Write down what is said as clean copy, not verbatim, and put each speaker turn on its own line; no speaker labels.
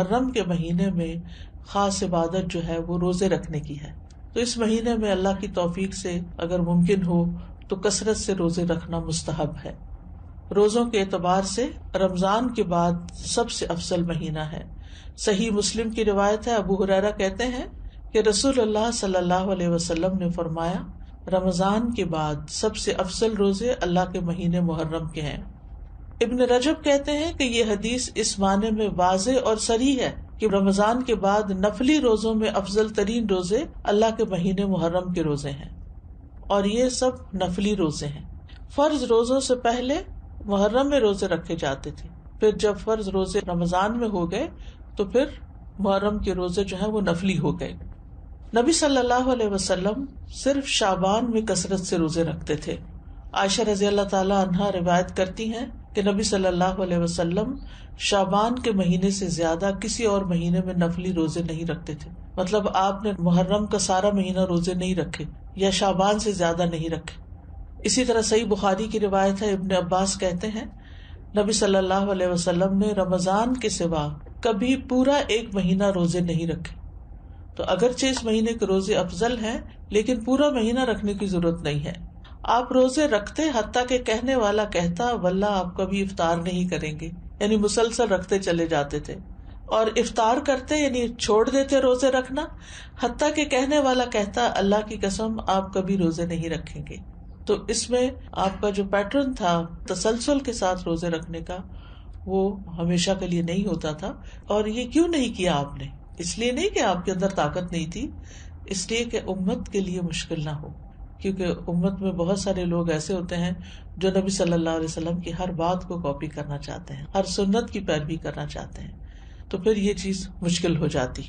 محرم کے مہینے میں خاص عبادت جو ہے وہ روزے رکھنے کی ہے. تو اس مہینے میں اللہ کی توفیق سے اگر ممکن ہو تو کثرت سے روزے رکھنا مستحب ہے. روزوں کے اعتبار سے رمضان کے بعد سب سے افضل مہینہ ہے. صحیح مسلم کی روایت ہے، ابو ہریرہ کہتے ہیں کہ رسول اللہ صلی اللہ علیہ وسلم نے فرمایا، رمضان کے بعد سب سے افضل روزے اللہ کے مہینے محرم کے ہیں. ابن رجب کہتے ہیں کہ یہ حدیث اس معنی میں واضح اور صریح ہے کہ رمضان کے بعد نفلی روزوں میں افضل ترین روزے اللہ کے مہینے محرم کے روزے ہیں، اور یہ سب نفلی روزے ہیں. فرض روزوں سے پہلے محرم میں روزے رکھے جاتے تھے، پھر جب فرض روزے رمضان میں ہو گئے تو پھر محرم کے روزے جو ہیں وہ نفلی ہو گئے. نبی صلی اللہ علیہ وسلم صرف شعبان میں کثرت سے روزے رکھتے تھے. عائشہ رضی اللہ تعالی عنہا روایت کرتی ہیں کہ نبی صلی اللہ علیہ وسلم شعبان کے مہینے سے زیادہ کسی اور مہینے میں نفلی روزے نہیں رکھتے تھے. مطلب آپ نے محرم کا سارا مہینہ روزے نہیں رکھے یا شعبان سے زیادہ نہیں رکھے. اسی طرح صحیح بخاری کی روایت ہے، ابن عباس کہتے ہیں نبی صلی اللہ علیہ وسلم نے رمضان کے سوا کبھی پورا ایک مہینہ روزے نہیں رکھے. تو اگرچہ اس مہینے کے روزے افضل ہیں لیکن پورا مہینہ رکھنے کی ضرورت نہیں ہے. آپ روزے رکھتے حتیٰ کہ کہنے والا کہتا واللہ آپ کبھی افطار نہیں کریں گے، یعنی مسلسل رکھتے چلے جاتے تھے. اور افطار کرتے یعنی چھوڑ دیتے روزے رکھنا حتیٰ کہ کہنے والا کہتا اللہ کی قسم آپ کبھی روزے نہیں رکھیں گے. تو اس میں آپ کا جو پیٹرن تھا تسلسل کے ساتھ روزے رکھنے کا وہ ہمیشہ کے لیے نہیں ہوتا تھا. اور یہ کیوں نہیں کیا آپ نے؟ اس لیے نہیں کہ آپ کے اندر طاقت نہیں تھی، اس لیے کہ امت کے لیے مشکل نہ ہو. کیونکہ امت میں بہت سارے لوگ ایسے ہوتے ہیں جو نبی صلی اللہ علیہ وسلم کی ہر بات کو کاپی کرنا چاہتے ہیں، ہر سنت کی پیروی کرنا چاہتے ہیں، تو پھر یہ چیز مشکل ہو جاتی.